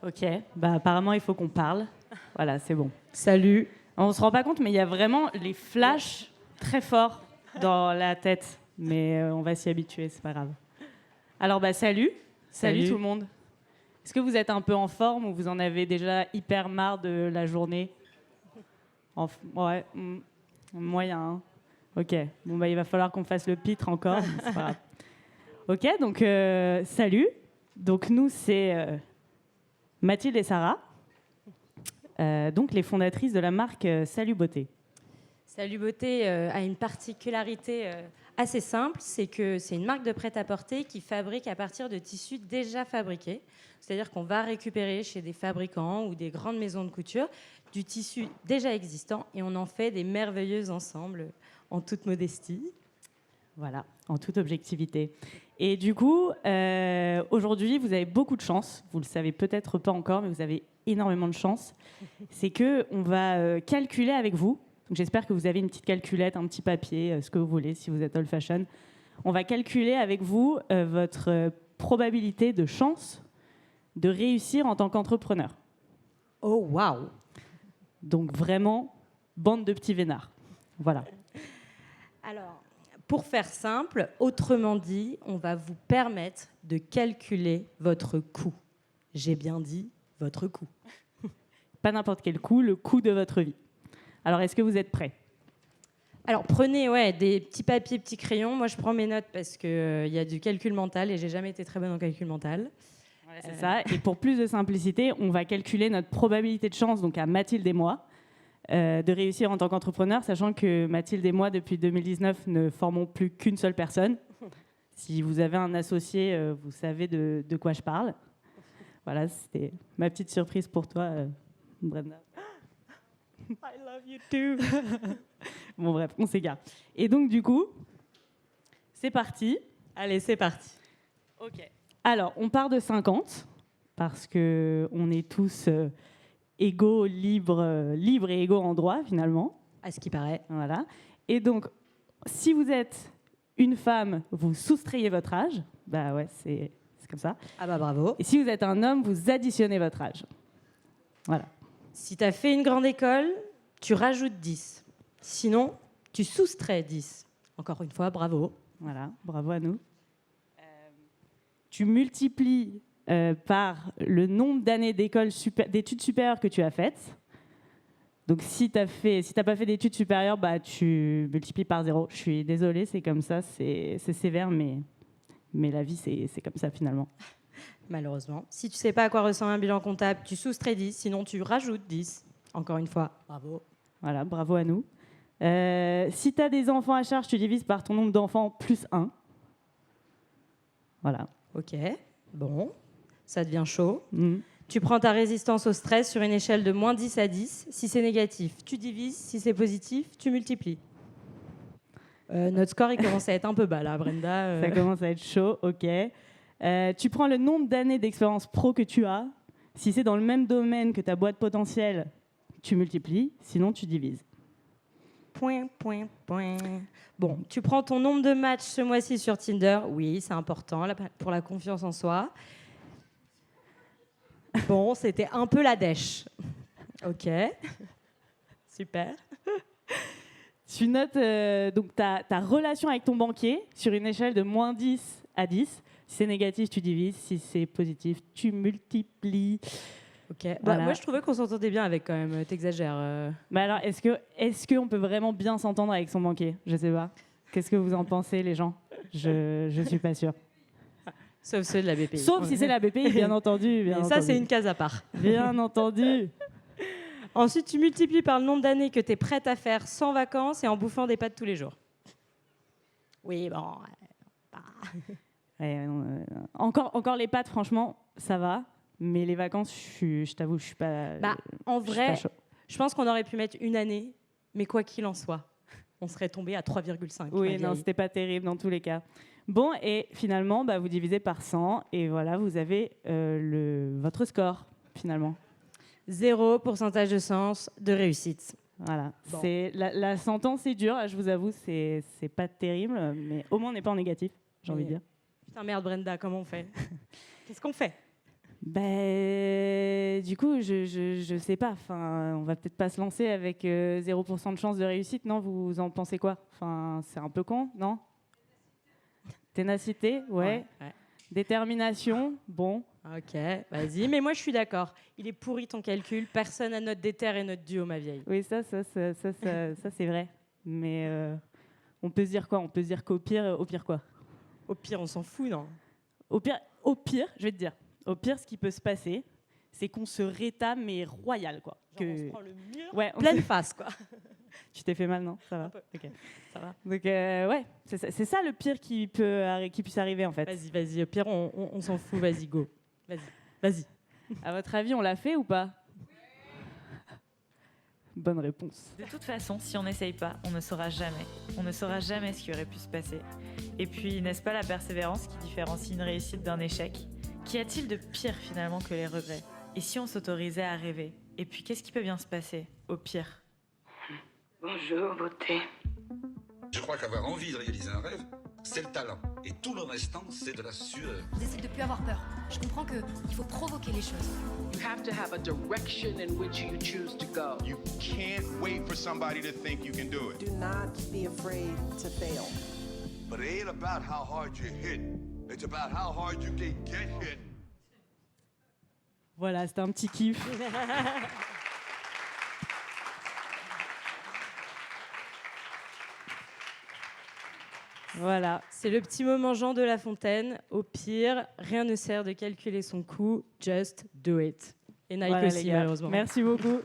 Ok, bah apparemment il faut qu'on parle. Voilà, c'est bon. Salut. On se rend pas compte, mais il y a vraiment les flashs très forts dans la tête. Mais on va s'y habituer, c'est pas grave. Alors bah salut. Salut tout le monde. Est-ce que vous êtes un peu en forme ou vous en avez déjà hyper marre de la journée? Ouais, moyen. Hein. Ok, bon bah il va falloir qu'on fasse le pitre encore. Mais c'est pas grave. Ok, donc salut. Donc nous c'est Mathilde et Sarah, donc les fondatrices de la marque Salut Beauté. Salut Beauté a une particularité assez simple, c'est que c'est une marque de prêt-à-porter qui fabrique à partir de tissus déjà fabriqués. C'est-à-dire qu'on va récupérer chez des fabricants ou des grandes maisons de couture du tissu déjà existant et on en fait des merveilleux ensembles en toute modestie. Voilà, en toute objectivité. Et du coup, aujourd'hui, vous avez beaucoup de chance. Vous le savez peut-être pas encore, mais vous avez énormément de chance. C'est que on va calculer avec vous. Donc, j'espère que vous avez une petite calculette, un petit papier, ce que vous voulez, si vous êtes old fashion. On va calculer avec vous votre probabilité de chance de réussir en tant qu'entrepreneur. Oh, waouh! Donc vraiment, bande de petits vénards. Voilà. Alors, pour faire simple, autrement dit, on va vous permettre de calculer votre coût. J'ai bien dit votre coût. Pas n'importe quel coût, le coût de votre vie. Alors, est-ce que vous êtes prêts? Alors, prenez des petits papiers, petits crayons. Moi, je prends mes notes parce qu'il y a du calcul mental et j'ai jamais été très bonne en calcul mental. Ouais, c'est ça. Et pour plus de simplicité, on va calculer notre probabilité de chance, donc à Mathilde et moi, de réussir en tant qu'entrepreneur, sachant que Mathilde et moi, depuis 2019, ne formons plus qu'une seule personne. Si vous avez un associé, vous savez de quoi je parle. Voilà, c'était ma petite surprise pour toi, Brenda. I love you too. Bon, bref, on s'égare. Et donc, du coup, c'est parti. Allez, c'est parti. OK. Alors, on part de 50, parce qu'on est tous égaux, libres et égaux en droit, finalement. À ce qui paraît. Voilà. Et donc, si vous êtes une femme, vous soustrayez votre âge. Bah ouais, c'est comme ça. Ah bah bravo. Et si vous êtes un homme, vous additionnez votre âge. Voilà. Si tu as fait une grande école, tu rajoutes 10. Sinon, tu soustrais 10. Encore une fois, bravo. Voilà, bravo à nous. Tu multiplies par le nombre d'années d'études supérieures que tu as faites. Donc, si tu n'as pas fait d'études supérieures, bah, tu multiplies par 0. Je suis désolée, c'est comme ça, c'est sévère, mais la vie, c'est comme ça, finalement. Malheureusement. Si tu sais pas à quoi ressemble un bilan comptable, tu soustrais 10, sinon tu rajoutes 10. Encore une fois, bravo. Voilà, bravo à nous. Si tu as des enfants à charge, tu divises par ton nombre d'enfants plus 1. Voilà. Ok, bon, ça devient chaud. Mmh. Tu prends ta résistance au stress sur une échelle de moins 10 à 10. Si c'est négatif, tu divises. Si c'est positif, tu multiplies. Notre score, il commence à être un peu bas, là, Brenda. Ça commence à être chaud, ok. Tu prends le nombre d'années d'expérience pro que tu as. Si c'est dans le même domaine que ta boîte potentielle, tu multiplies. Sinon, tu divises. Point. Bon, tu prends ton nombre de matchs ce mois-ci sur Tinder. Oui, c'est important pour la confiance en soi. Bon, c'était un peu la dèche. Ok. Super. Tu notes donc ta relation avec ton banquier sur une échelle de moins 10 à 10. Si c'est négatif, tu divises. Si c'est positif, tu multiplies. Ok. Voilà. Bah, moi, je trouvais qu'on s'entendait bien avec quand même. T'exagères. Mais alors, est-ce qu'on peut vraiment bien s'entendre avec son banquier? Je sais pas. Qu'est-ce que vous en pensez, les gens? Je suis pas sûre. Sauf ceux de la BPI. Sauf si c'est la BPI, bien entendu. Et ça, c'est une case à part. Bien entendu. Ensuite, tu multiplies par le nombre d'années que tu es prête à faire sans vacances et en bouffant des pâtes tous les jours. Oui, bon. Ouais, encore les pâtes, franchement, ça va. Mais les vacances, je t'avoue, je suis pas. En vrai, je pense qu'on aurait pu mettre une année, mais quoi qu'il en soit, on serait tombé à 3,5. Oui, non, c'était pas terrible dans tous les cas. Bon, et finalement, vous divisez par 100 et voilà, vous avez votre score, finalement. 0 pourcentage de chance de réussite. Voilà. Bon. La sentence est dure, je vous avoue, c'est pas terrible, mais au moins on n'est pas en négatif, j'ai envie de dire. Putain, merde, Brenda, comment on fait? Qu'est-ce qu'on fait? Mais du coup, je sais pas. Enfin, on va peut-être pas se lancer avec 0% de chance de réussite, non? Vous en pensez quoi? Enfin, c'est un peu con, non? Ténacité, ouais. Détermination, bon. Ok, vas-y. Mais moi, je suis d'accord. Il est pourri ton calcul. Personne n'a notre déter et notre duo, ma vieille. Oui, ça c'est vrai. Mais on peut se dire quoi? On peut se dire qu'au pire quoi? Au pire, on s'en fout, non? Au pire, je vais te dire. Au pire, ce qui peut se passer, c'est qu'on se rétame, mais royal, quoi. Genre, on se prend le mur ouais, pleine face, quoi. Tu t'es fait mal, non? Ça va? Un peu. Ok. Ça va. Donc, ouais, c'est ça le pire qui puisse arriver, en fait. Vas-y. Au pire, on s'en fout. Vas-y, go. Vas-y. À votre avis, on l'a fait ou pas? Bonne réponse. De toute façon, si on n'essaye pas, on ne saura jamais. On ne saura jamais ce qui aurait pu se passer. Et puis, n'est-ce pas la persévérance qui différencie une réussite d'un échec? Qu'y a-t-il de pire finalement que les regrets? Et si on s'autorisait à rêver? Et puis, qu'est-ce qui peut bien se passer, au pire? Bonjour, beauté. Je crois qu'avoir envie de réaliser un rêve, c'est le talent. Et tout le restant, c'est de la sueur. J'essaie de plus avoir peur. Je comprends qu'il faut provoquer les choses. You have to have a direction in which you choose to go. You can't wait for somebody to think you can do it. Do not be afraid to fail. But it ain't about how hard you hit. It's about how hard you can get hit. Voilà, c'était un petit kiff. Voilà. C'est le petit moment Jean de La Fontaine. Au pire, rien ne sert de calculer son coût. Just do it. Et Nike Voilà, aussi, les gars. malheureusement. Merci beaucoup.